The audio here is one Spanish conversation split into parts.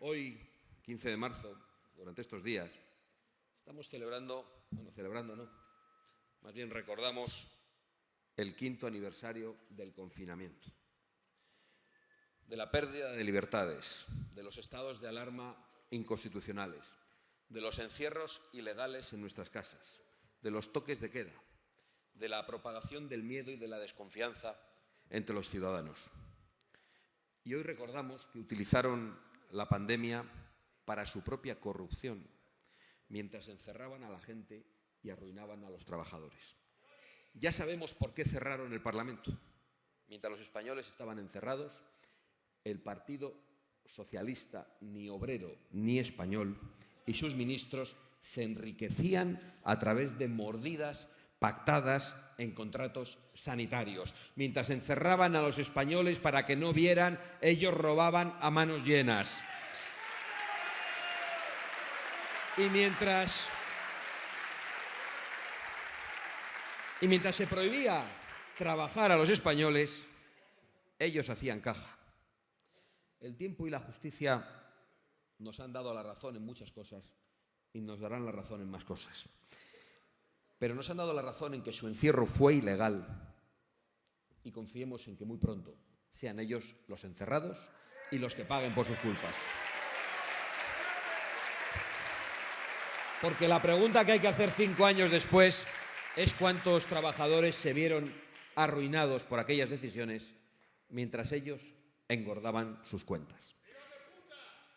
Hoy, 15 de marzo, durante estos días, estamos celebrando, más bien recordamos el 5º aniversario del confinamiento, de la pérdida de libertades, de los estados de alarma inconstitucionales, de los encierros ilegales en nuestras casas, de los toques de queda, de la propagación del miedo y de la desconfianza entre los ciudadanos. Y hoy recordamos que utilizaron la pandemia para su propia corrupción, mientras encerraban a la gente y arruinaban a los trabajadores. Ya sabemos por qué cerraron el Parlamento. Mientras los españoles estaban encerrados, el Partido Socialista, ni obrero ni español, y sus ministros se enriquecían a través de mordidas pactadas en contratos sanitarios. Mientras encerraban a los españoles para que no vieran, ellos robaban a manos llenas. Y mientras se prohibía trabajar a los españoles, ellos hacían caja. El tiempo y la justicia nos han dado la razón en muchas cosas y nos darán la razón en más cosas. Pero nos han dado la razón en que su encierro fue ilegal y confiemos en que muy pronto sean ellos los encerrados y los que paguen por sus culpas. Porque la pregunta que hay que hacer 5 años después es cuántos trabajadores se vieron arruinados por aquellas decisiones mientras ellos engordaban sus cuentas.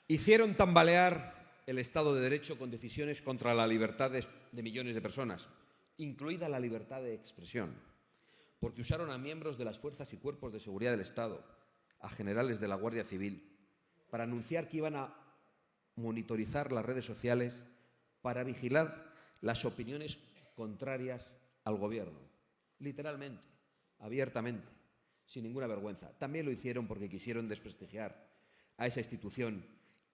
Hicieron tambalear el Estado de Derecho con decisiones contra la libertad de millones de personas, incluida la libertad de expresión, porque usaron a miembros de las fuerzas y cuerpos de seguridad del Estado, a generales de la Guardia Civil, para anunciar que iban a monitorizar las redes sociales para vigilar las opiniones contrarias al gobierno, literalmente, abiertamente, sin ninguna vergüenza. También lo hicieron porque quisieron desprestigiar a esa institución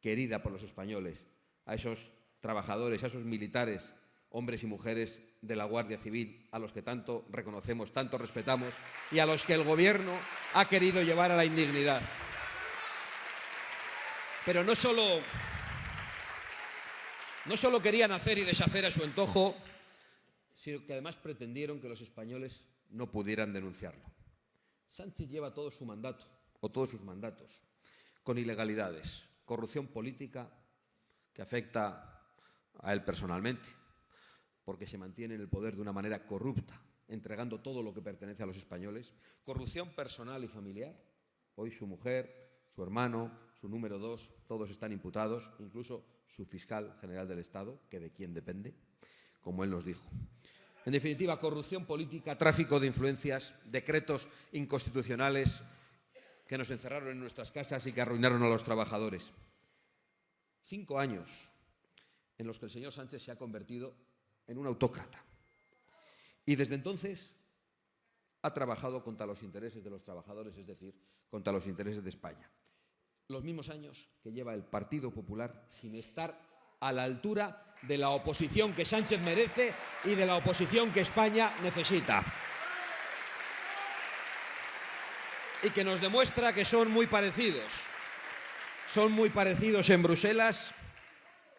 querida por los españoles, a esos trabajadores, a esos militares, hombres y mujeres de la Guardia Civil, a los que tanto reconocemos, tanto respetamos y a los que el gobierno ha querido llevar a la indignidad. Pero no solo querían hacer y deshacer a su antojo, sino que además pretendieron que los españoles no pudieran denunciarlo. Sánchez lleva todo su mandato, o todos sus mandatos, con ilegalidades, corrupción política que afecta a él personalmente, porque se mantiene en el poder de una manera corrupta, entregando todo lo que pertenece a los españoles, corrupción personal y familiar. Hoy su mujer, su hermano, su número 2, todos están imputados, incluso su fiscal general del Estado, que de quién depende, como él nos dijo. En definitiva, corrupción política, tráfico de influencias, decretos inconstitucionales que nos encerraron en nuestras casas y que arruinaron a los trabajadores. 5 años en los que el señor Sánchez se ha convertido en un autócrata. Y desde entonces ha trabajado contra los intereses de los trabajadores, es decir, contra los intereses de España. Los mismos años que lleva el Partido Popular sin estar a la altura de la oposición que Sánchez merece y de la oposición que España necesita. Y que nos demuestra que son muy parecidos. Son muy parecidos en Bruselas,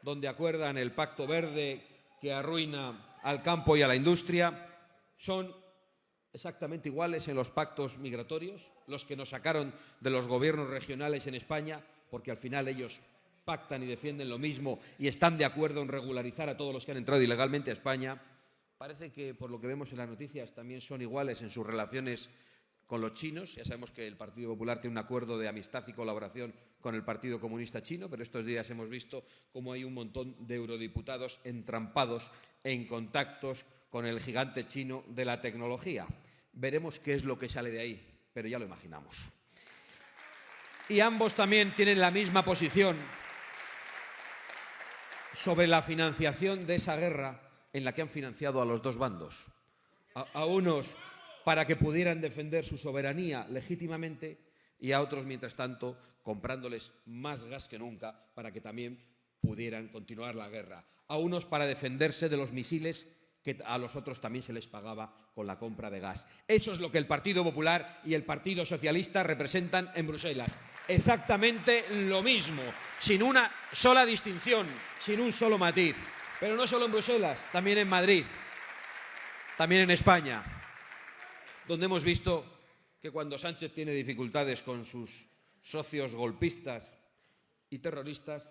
donde acuerdan el Pacto Verde que arruina al campo y a la industria. Son exactamente iguales en los pactos migratorios, los que nos sacaron de los gobiernos regionales en España, porque al final ellos pactan y defienden lo mismo y están de acuerdo en regularizar a todos los que han entrado ilegalmente a España. Parece que, por lo que vemos en las noticias, también son iguales en sus relaciones con los chinos. Ya sabemos que el Partido Popular tiene un acuerdo de amistad y colaboración con el Partido Comunista Chino, pero estos días hemos visto cómo hay un montón de eurodiputados entrampados en contactos con el gigante chino de la tecnología. Veremos qué es lo que sale de ahí, pero ya lo imaginamos. Y ambos también tienen la misma posición sobre la financiación de esa guerra en la que han financiado a los dos bandos. A unos para que pudieran defender su soberanía legítimamente y a otros, mientras tanto, comprándoles más gas que nunca para que también pudieran continuar la guerra. A unos para defenderse de los misiles que a los otros también se les pagaba con la compra de gas. Eso es lo que el Partido Popular y el Partido Socialista representan en Bruselas. Exactamente lo mismo, sin una sola distinción, sin un solo matiz. Pero no solo en Bruselas, también en Madrid, también en España, donde hemos visto que cuando Sánchez tiene dificultades con sus socios golpistas y terroristas,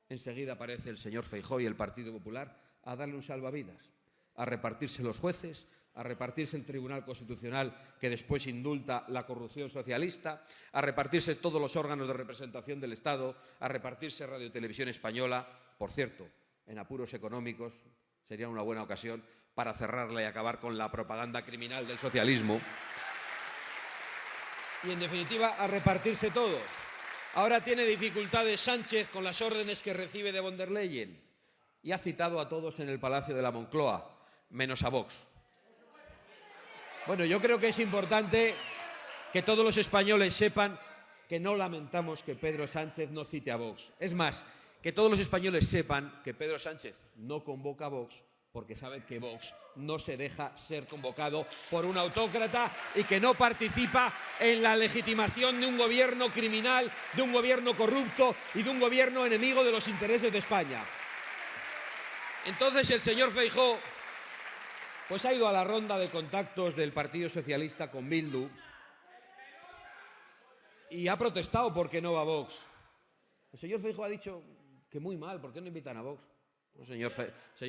enseguida aparece el señor Feijóo y el Partido Popular a darle un salvavidas, a repartirse los jueces, a repartirse el Tribunal Constitucional que después indulta la corrupción socialista, a repartirse todos los órganos de representación del Estado, a repartirse Radio Televisión Española. Por cierto, en apuros económicos sería una buena ocasión para cerrarla y acabar con la propaganda criminal del socialismo. Y en definitiva, a repartirse todo. Ahora tiene dificultades Sánchez con las órdenes que recibe de von der Leyen y ha citado a todos en el Palacio de la Moncloa, menos a Vox. Bueno, yo creo que es importante que todos los españoles sepan que no lamentamos que Pedro Sánchez no cite a Vox. Es más, que todos los españoles sepan que Pedro Sánchez no convoca a Vox porque sabe que Vox no se deja ser convocado por un autócrata y que no participa en la legitimación de un gobierno criminal, de un gobierno corrupto y de un gobierno enemigo de los intereses de España. Entonces el señor Feijóo pues ha ido a la ronda de contactos del Partido Socialista con Bildu y ha protestado porque no va Vox. El señor Feijóo ha dicho que muy mal, ¿por qué no invitan a Vox? Pues señor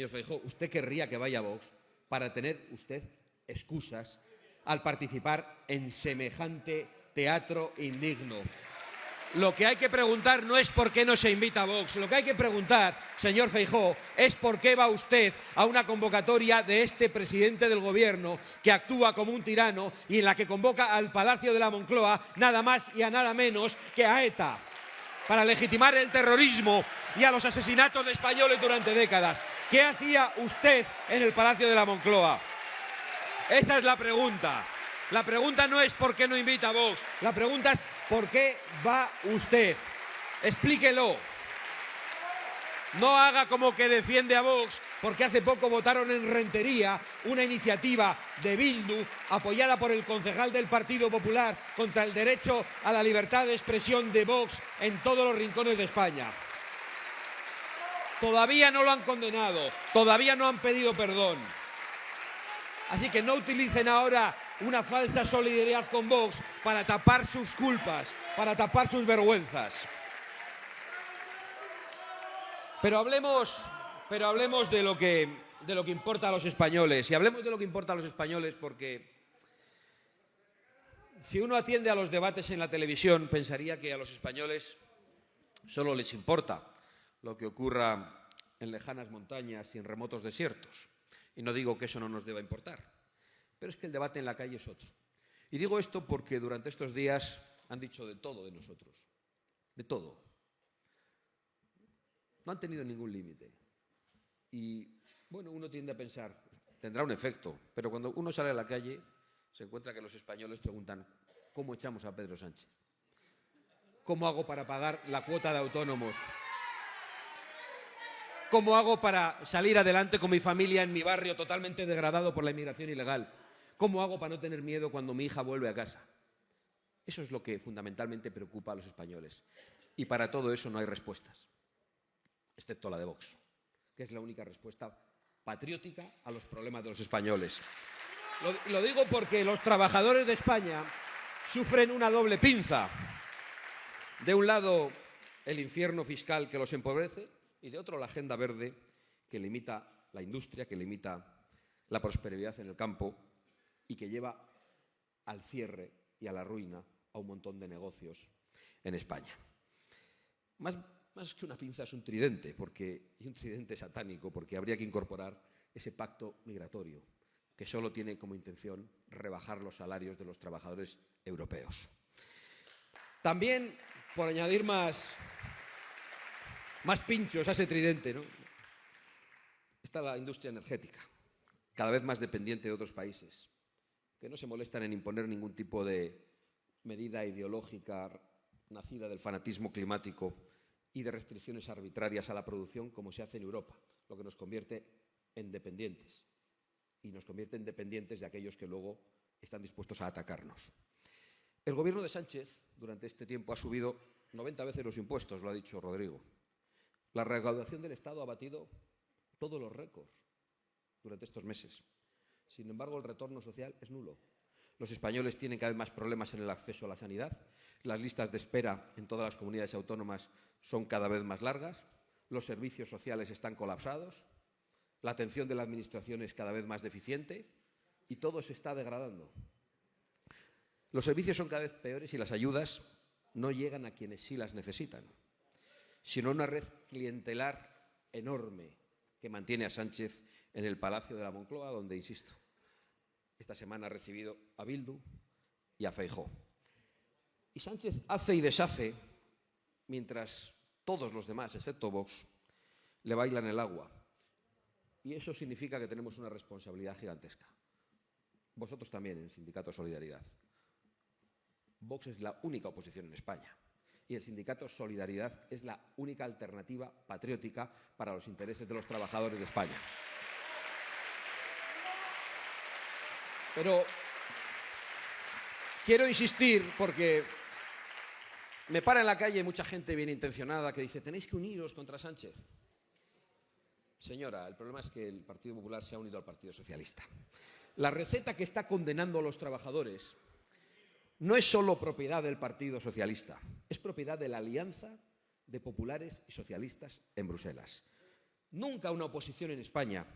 Feijóo, usted querría que vaya Vox para tener usted excusas al participar en semejante teatro indigno. Lo que hay que preguntar no es por qué no se invita a Vox. Lo que hay que preguntar, señor Feijóo, es por qué va usted a una convocatoria de este presidente del Gobierno que actúa como un tirano y en la que convoca al Palacio de la Moncloa nada más y a nada menos que a ETA, para legitimar el terrorismo y a los asesinatos de españoles durante décadas. ¿Qué hacía usted en el Palacio de la Moncloa? Esa es la pregunta. La pregunta no es por qué no invita a Vox. La pregunta es por qué va usted. Explíquelo. No haga como que defiende a Vox, porque hace poco votaron en Rentería una iniciativa de Bildu apoyada por el concejal del Partido Popular contra el derecho a la libertad de expresión de Vox en todos los rincones de España. Todavía no lo han condenado, todavía no han pedido perdón. Así que no utilicen ahora una falsa solidaridad con Vox para tapar sus culpas, para tapar sus vergüenzas. Pero hablemos de lo que importa a los españoles. Y hablemos de lo que importa a los españoles porque si uno atiende a los debates en la televisión pensaría que a los españoles solo les importa lo que ocurra en lejanas montañas y en remotos desiertos. Y no digo que eso no nos deba importar, pero es que el debate en la calle es otro. Y digo esto porque durante estos días han dicho de todo de nosotros, de todo. No han tenido ningún límite. Y, bueno, uno tiende a pensar, tendrá un efecto, pero cuando uno sale a la calle se encuentra que los españoles preguntan, ¿cómo echamos a Pedro Sánchez? ¿Cómo hago para pagar la cuota de autónomos? ¿Cómo hago para salir adelante con mi familia en mi barrio totalmente degradado por la inmigración ilegal? ¿Cómo hago para no tener miedo cuando mi hija vuelve a casa? Eso es lo que fundamentalmente preocupa a los españoles. Y para todo eso no hay respuestas, excepto la de Vox, que es la única respuesta patriótica a los problemas de los españoles. Lo digo porque los trabajadores de España sufren una doble pinza. De un lado, el infierno fiscal que los empobrece y de otro, la agenda verde que limita la industria, que limita la prosperidad en el campo y que lleva al cierre y a la ruina a un montón de negocios en España. Más que una pinza es un tridente, y un tridente satánico, porque habría que incorporar ese pacto migratorio que solo tiene como intención rebajar los salarios de los trabajadores europeos. También, por añadir más pinchos a ese tridente, ¿no?, está la industria energética, cada vez más dependiente de otros países, que no se molestan en imponer ningún tipo de medida ideológica nacida del fanatismo climático y de restricciones arbitrarias a la producción como se hace en Europa, lo que nos convierte en dependientes y nos convierte en dependientes de aquellos que luego están dispuestos a atacarnos. El gobierno de Sánchez durante este tiempo ha subido 90 veces los impuestos, lo ha dicho Rodrigo. La recaudación del Estado ha batido todos los récords durante estos meses. Sin embargo, el retorno social es nulo. Los españoles tienen cada vez más problemas en el acceso a la sanidad. Las listas de espera en todas las comunidades autónomas son cada vez más largas. Los servicios sociales están colapsados. La atención de la administración es cada vez más deficiente y todo se está degradando. Los servicios son cada vez peores y las ayudas no llegan a quienes sí las necesitan, sino una red clientelar enorme que mantiene a Sánchez en el Palacio de la Moncloa, donde, insisto, esta semana ha recibido a Bildu y a Feijóo. Y Sánchez hace y deshace mientras todos los demás, excepto Vox, le bailan el agua. Y eso significa que tenemos una responsabilidad gigantesca. Vosotros también, en Sindicato Solidaridad. Vox es la única oposición en España y el Sindicato Solidaridad es la única alternativa patriótica para los intereses de los trabajadores de España. Pero quiero insistir porque me para en la calle mucha gente bien intencionada que dice tenéis que uniros contra Sánchez. Señora, el problema es que el Partido Popular se ha unido al Partido Socialista. La receta que está condenando a los trabajadores no es solo propiedad del Partido Socialista, es propiedad de la alianza de populares y socialistas en Bruselas. Nunca una oposición en España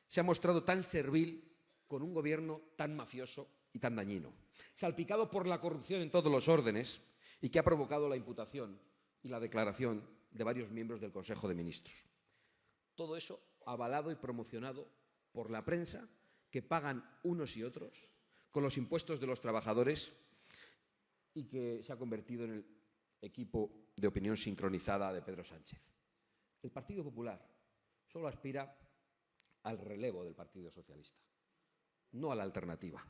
se ha mostrado tan servil con un gobierno tan mafioso y tan dañino, salpicado por la corrupción en todos los órdenes y que ha provocado la imputación y la declaración de varios miembros del Consejo de Ministros. Todo eso avalado y promocionado por la prensa que pagan unos y otros con los impuestos de los trabajadores y que se ha convertido en el equipo de opinión sincronizada de Pedro Sánchez. El Partido Popular solo aspira al relevo del Partido Socialista, no a la alternativa.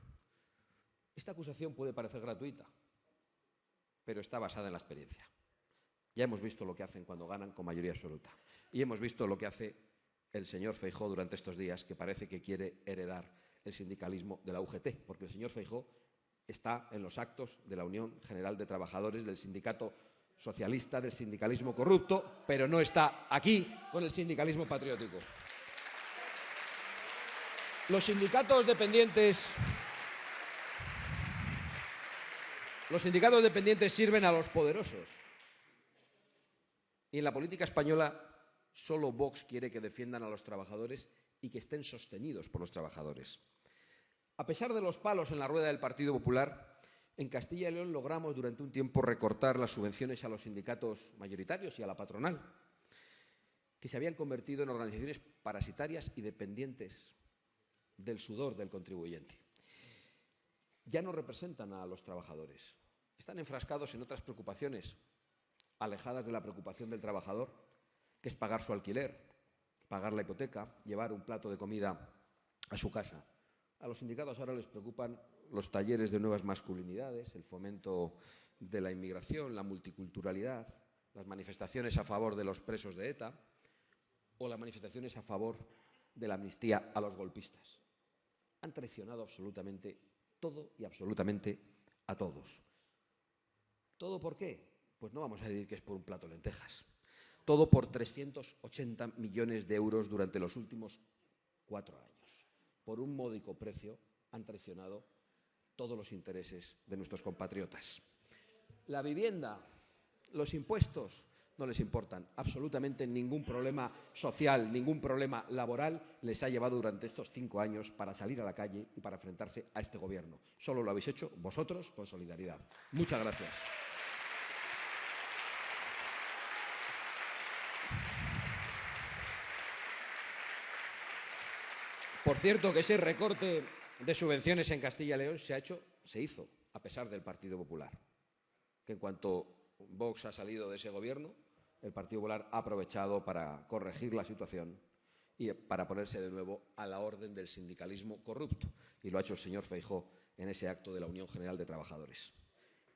Esta acusación puede parecer gratuita, pero está basada en la experiencia. Ya hemos visto lo que hacen cuando ganan con mayoría absoluta. Y hemos visto lo que hace el señor Feijóo durante estos días, que parece que quiere heredar el sindicalismo de la UGT, porque el señor Feijóo está en los actos de la Unión General de Trabajadores, del sindicato socialista, del sindicalismo corrupto, pero no está aquí con el sindicalismo patriótico. Los sindicatos dependientes sirven a los poderosos. Y en la política española solo Vox quiere que defiendan a los trabajadores y que estén sostenidos por los trabajadores. A pesar de los palos en la rueda del Partido Popular, en Castilla y León logramos durante un tiempo recortar las subvenciones a los sindicatos mayoritarios y a la patronal, que se habían convertido en organizaciones parasitarias y dependientes del sudor del contribuyente. Ya no representan a los trabajadores, están enfrascados en otras preocupaciones, alejadas de la preocupación del trabajador, que es pagar su alquiler, pagar la hipoteca, llevar un plato de comida a su casa. A los sindicatos ahora les preocupan los talleres de nuevas masculinidades, el fomento de la inmigración, la multiculturalidad, las manifestaciones a favor de los presos de ETA o las manifestaciones a favor de la amnistía a los golpistas. Han traicionado absolutamente todo y absolutamente a todos. ¿Todo por qué? Pues no vamos a decir que es por un plato de lentejas. Todo por 380 millones de euros durante los últimos 4 años. Por un módico precio han traicionado todos los intereses de nuestros compatriotas. La vivienda, los impuestos, no les importan. Absolutamente ningún problema social, ningún problema laboral les ha llevado durante estos 5 años para salir a la calle y para enfrentarse a este gobierno. Solo lo habéis hecho vosotros con solidaridad. Muchas gracias. Por cierto, que ese recorte de subvenciones en Castilla y León se hizo a pesar del Partido Popular. Que en cuanto Vox ha salido de ese gobierno, el Partido Popular ha aprovechado para corregir la situación y para ponerse de nuevo a la orden del sindicalismo corrupto. Y lo ha hecho el señor Feijóo en ese acto de la Unión General de Trabajadores.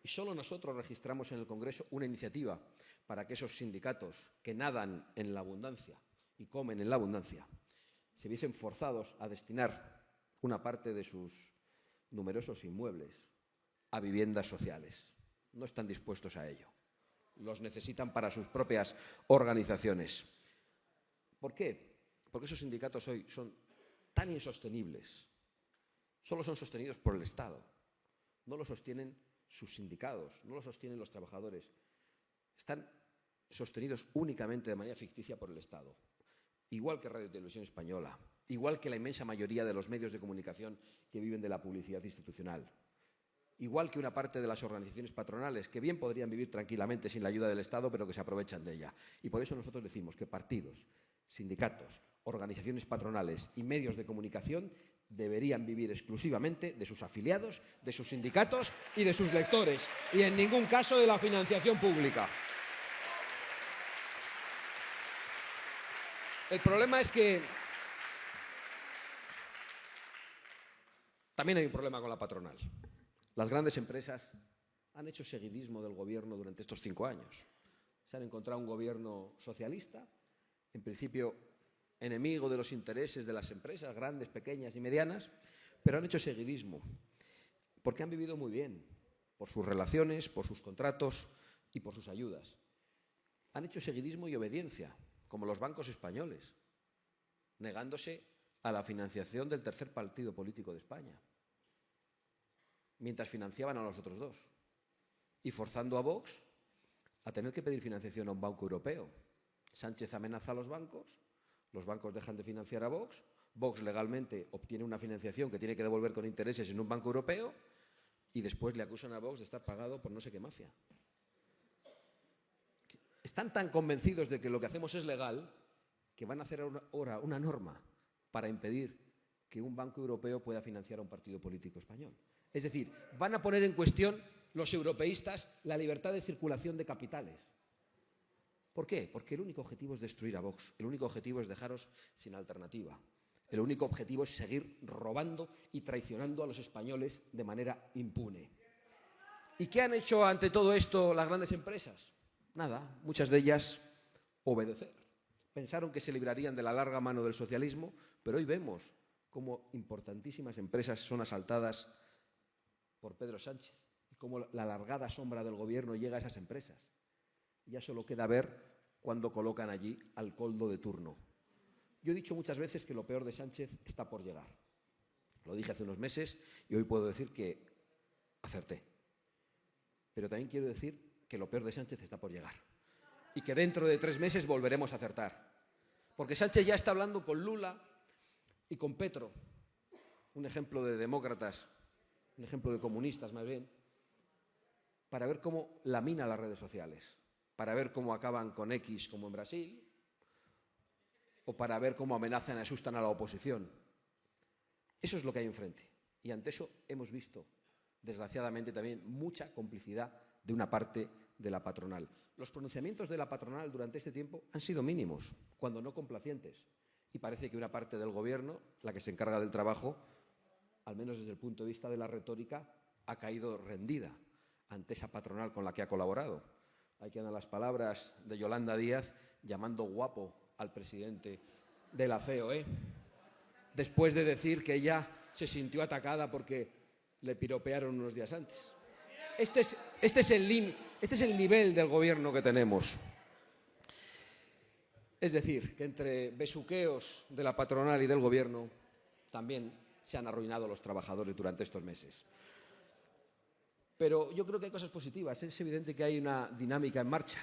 Y solo nosotros registramos en el Congreso una iniciativa para que esos sindicatos que nadan en la abundancia y comen en la abundancia se viesen forzados a destinar una parte de sus numerosos inmuebles a viviendas sociales. No están dispuestos a ello. Los necesitan para sus propias organizaciones. ¿Por qué? Porque esos sindicatos hoy son tan insostenibles. Solo son sostenidos por el Estado. No lo sostienen sus sindicatos, no lo sostienen los trabajadores. Están sostenidos únicamente de manera ficticia por el Estado. Igual que Radio y Televisión Española, igual que la inmensa mayoría de los medios de comunicación que viven de la publicidad institucional, igual que una parte de las organizaciones patronales que bien podrían vivir tranquilamente sin la ayuda del Estado, pero que se aprovechan de ella. Y por eso nosotros decimos que partidos, sindicatos, organizaciones patronales y medios de comunicación deberían vivir exclusivamente de sus afiliados, de sus sindicatos y de sus lectores, y en ningún caso de la financiación pública. El problema es que también hay un problema con la patronal. Las grandes empresas han hecho seguidismo del gobierno durante estos 5 años. Se han encontrado un gobierno socialista, en principio enemigo de los intereses de las empresas, grandes, pequeñas y medianas, pero han hecho seguidismo, porque han vivido muy bien, por sus relaciones, por sus contratos y por sus ayudas. Han hecho seguidismo y obediencia, como los bancos españoles, negándose a la financiación del tercer partido político de España, mientras financiaban a los otros dos, y forzando a Vox a tener que pedir financiación a un banco europeo. Sánchez amenaza a los bancos dejan de financiar a Vox, Vox legalmente obtiene una financiación que tiene que devolver con intereses en un banco europeo y después le acusan a Vox de estar pagado por no sé qué mafia. Están tan convencidos de que lo que hacemos es legal que van a hacer ahora una norma para impedir que un banco europeo pueda financiar a un partido político español. Es decir, van a poner en cuestión los europeístas la libertad de circulación de capitales. ¿Por qué? Porque el único objetivo es destruir a Vox, el único objetivo es dejaros sin alternativa, el único objetivo es seguir robando y traicionando a los españoles de manera impune. ¿Y qué han hecho ante todo esto las grandes empresas? Nada, muchas de ellas obedecer. Pensaron que se librarían de la larga mano del socialismo, pero hoy vemos cómo importantísimas empresas son asaltadas por Pedro Sánchez y cómo la alargada sombra del gobierno llega a esas empresas. Ya solo queda ver cuándo colocan allí al coldo de turno. Yo he dicho muchas veces que lo peor de Sánchez está por llegar. Lo dije hace unos meses y hoy puedo decir que acerté. Pero también quiero decir que lo peor de Sánchez está por llegar. Y que dentro de 3 meses volveremos a acertar. Porque Sánchez ya está hablando con Lula y con Petro, un ejemplo de demócratas, un ejemplo de comunistas más bien, para ver cómo lamina las redes sociales, para ver cómo acaban con X como en Brasil, o para ver cómo amenazan y asustan a la oposición. Eso es lo que hay enfrente. Y ante eso hemos visto, desgraciadamente también, mucha complicidad de una parte de la patronal. Los pronunciamientos de la patronal durante este tiempo han sido mínimos, cuando no complacientes. Y parece que una parte del gobierno, la que se encarga del trabajo, al menos desde el punto de vista de la retórica, ha caído rendida ante esa patronal con la que ha colaborado. Ahí quedan las palabras de Yolanda Díaz llamando guapo al presidente de la FEOE, después de decir que ella se sintió atacada porque le piropearon unos días antes. Este es el nivel del gobierno que tenemos. Es decir, que entre besuqueos de la patronal y del gobierno también se han arruinado los trabajadores durante estos meses. Pero yo creo que hay cosas positivas. Es evidente que hay una dinámica en marcha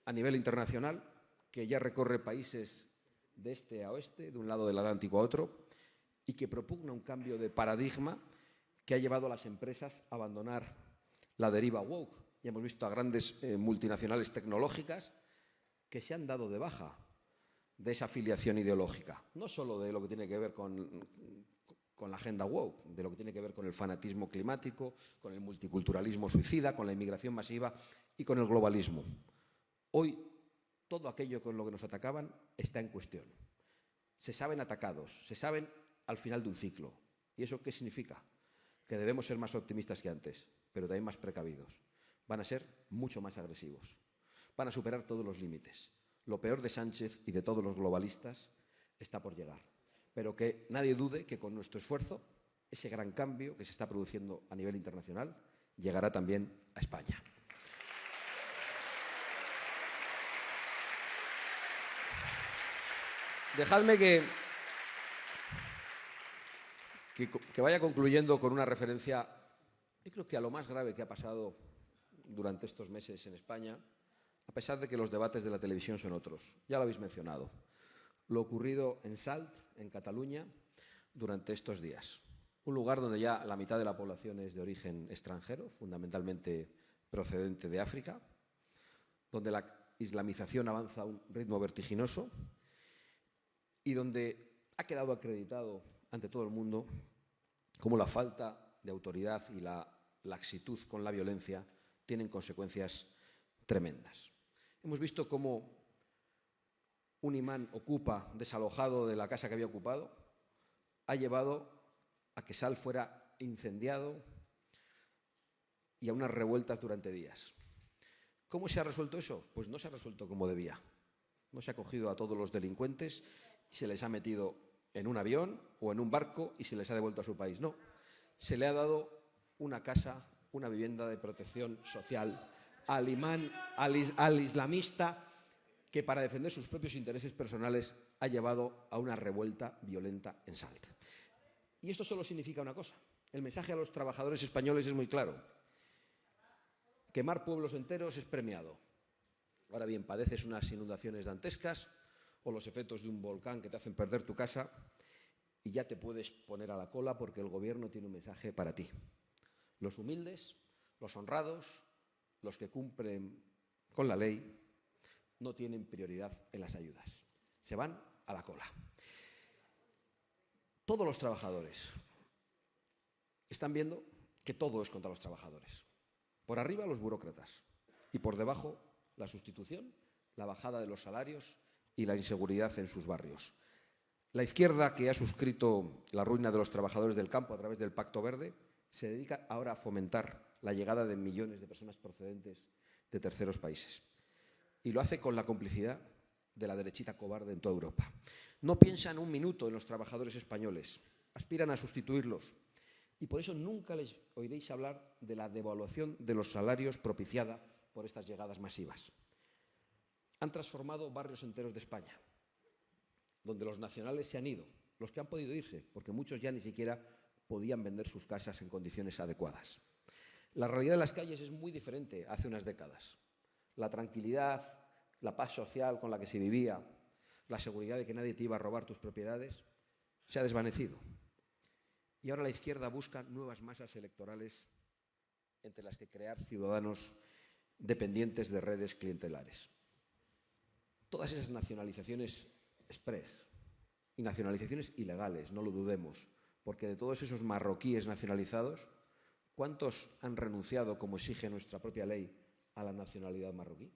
a nivel internacional que ya recorre países de este a oeste, de un lado del Atlántico a otro, y que propugna un cambio de paradigma que ha llevado a las empresas a abandonar la deriva woke. Ya hemos visto a grandes multinacionales tecnológicas que se han dado de baja de esa afiliación ideológica, no solo de lo que tiene que ver con la agenda woke, de lo que tiene que ver con el fanatismo climático, con el multiculturalismo suicida, con la inmigración masiva y con el globalismo. Hoy todo aquello con lo que nos atacaban está en cuestión. Se saben atacados, se saben al final de un ciclo. ¿Y eso qué significa? Que debemos ser más optimistas que antes, pero también más precavidos. Van a ser mucho más agresivos. Van a superar todos los límites. Lo peor de Sánchez y de todos los globalistas está por llegar. pero que nadie dude que con nuestro esfuerzo ese gran cambio que se está produciendo a nivel internacional llegará también a España. Dejadme que vaya concluyendo con una referencia, yo creo que a lo más grave que ha pasado durante estos meses en España, a pesar de que los debates de la televisión son otros. Ya lo habéis mencionado. Lo ocurrido en Salt, en Cataluña, durante estos días. Un lugar donde ya la mitad de la población es de origen extranjero, fundamentalmente procedente de África, donde la islamización avanza a un ritmo vertiginoso y donde ha quedado acreditado ante todo el mundo cómo la falta de autoridad y la laxitud con la violencia tienen consecuencias tremendas. Hemos visto cómo un imán ocupa, desalojado de la casa que había ocupado, ha llevado a que Salt fuera incendiado y a unas revueltas durante días. ¿Cómo se ha resuelto eso? Pues no se ha resuelto como debía. No se ha cogido a todos los delincuentes y se les ha metido en un avión o en un barco y se les ha devuelto a su país. No, se le ha dado una casa, una vivienda de protección social al imán, al islamista, que para defender sus propios intereses personales ha llevado a una revuelta violenta en Salt. Y esto solo significa una cosa. El mensaje a los trabajadores españoles es muy claro. Quemar pueblos enteros es premiado. Ahora bien, padeces unas inundaciones dantescas o los efectos de un volcán que te hacen perder tu casa y ya te puedes poner a la cola porque el gobierno tiene un mensaje para ti. Los humildes, los honrados, los que cumplen con la ley, no tienen prioridad en las ayudas. Se van a la cola. Todos los trabajadores están viendo que todo es contra los trabajadores. Por arriba los burócratas y por debajo la sustitución, la bajada de los salarios y la inseguridad en sus barrios. La izquierda, que ha suscrito la ruina de los trabajadores del campo a través del Pacto Verde, se dedica ahora a fomentar la llegada de millones de personas procedentes de terceros países. Y lo hace con la complicidad de la derechita cobarde en toda Europa. No piensan un minuto en los trabajadores españoles, aspiran a sustituirlos. Y por eso nunca les oiréis hablar de la devaluación de los salarios propiciada por estas llegadas masivas. Han transformado barrios enteros de España, donde los nacionales se han ido, los que han podido irse, porque muchos ya ni siquiera podían vender sus casas en condiciones adecuadas. La realidad de las calles es muy diferente hace unas décadas. La tranquilidad, la paz social con la que se vivía, la seguridad de que nadie te iba a robar tus propiedades, se ha desvanecido. Y ahora la izquierda busca nuevas masas electorales entre las que crear ciudadanos dependientes de redes clientelares. Todas esas nacionalizaciones express y nacionalizaciones ilegales, no lo dudemos, porque de todos esos marroquíes nacionalizados, ¿cuántos han renunciado, como exige nuestra propia ley, a la nacionalidad marroquí?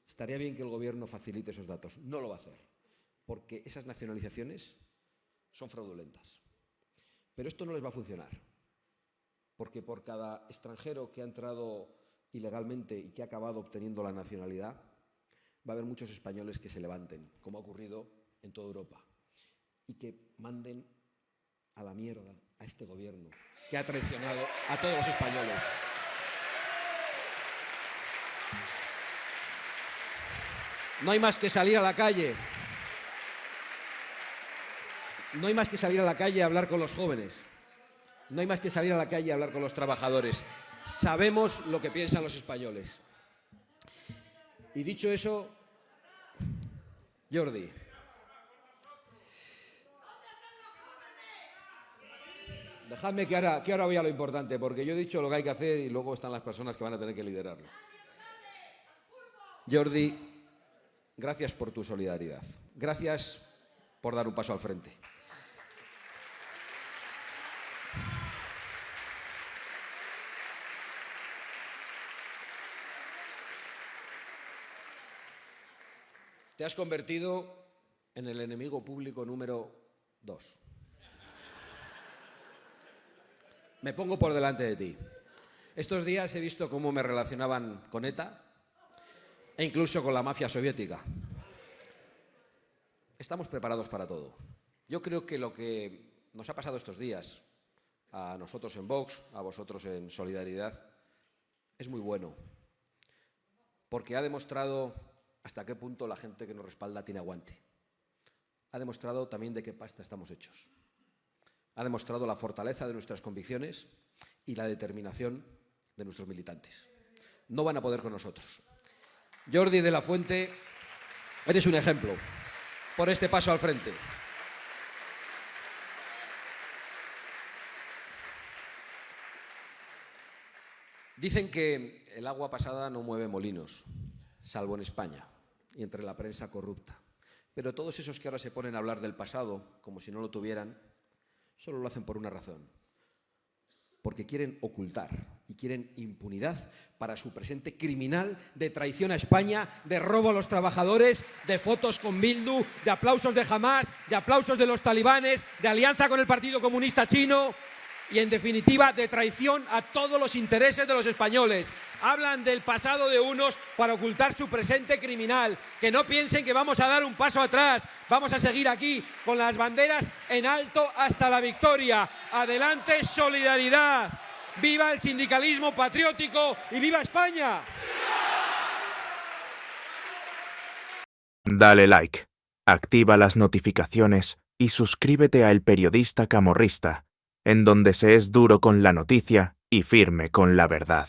Estaría bien que el gobierno facilite esos datos. No lo va a hacer, porque esas nacionalizaciones son fraudulentas. Pero esto no les va a funcionar, porque por cada extranjero que ha entrado ilegalmente y que ha acabado obteniendo la nacionalidad, va a haber muchos españoles que se levanten, como ha ocurrido en toda Europa, y que manden a la mierda a este gobierno que ha traicionado a todos los españoles. No hay más que salir a la calle. No hay más que salir a la calle a hablar con los jóvenes. No hay más que salir a la calle a hablar con los trabajadores. Sabemos lo que piensan los españoles. Y dicho eso, Jordi, dejadme que ahora voy a lo importante, porque yo he dicho lo que hay que hacer y luego están las personas que van a tener que liderarlo. Jordi, gracias por tu solidaridad. Gracias por dar un paso al frente. Te has convertido en el enemigo público número 2. Me pongo por delante de ti. Estos días he visto cómo me relacionaban con ETA e incluso con la mafia soviética. Estamos preparados para todo. Yo creo que lo que nos ha pasado estos días, a nosotros en Vox, a vosotros en Solidaridad, es muy bueno, porque ha demostrado hasta qué punto la gente que nos respalda tiene aguante. Ha demostrado también de qué pasta estamos hechos. Ha demostrado la fortaleza de nuestras convicciones y la determinación de nuestros militantes. No van a poder con nosotros. Jordi de la Fuente, eres un ejemplo por este paso al frente. Dicen que el agua pasada no mueve molinos, salvo en España y entre la prensa corrupta. Pero todos esos que ahora se ponen a hablar del pasado, como si no lo tuvieran, solo lo hacen por una razón. Porque quieren ocultar y quieren impunidad para su presente criminal de traición a España, de robo a los trabajadores, de fotos con Bildu, de aplausos de Hamás, de aplausos de los talibanes, de alianza con el Partido Comunista Chino y, en definitiva, de traición a todos los intereses de los españoles. Hablan del pasado de unos para ocultar su presente criminal. Que no piensen que vamos a dar un paso atrás. Vamos a seguir aquí con las banderas en alto hasta la victoria. ¡Adelante, Solidaridad! ¡Viva el sindicalismo patriótico y viva España! Dale like, activa las notificaciones y suscríbete a El Periodista Camorrista, en donde se es duro con la noticia y firme con la verdad.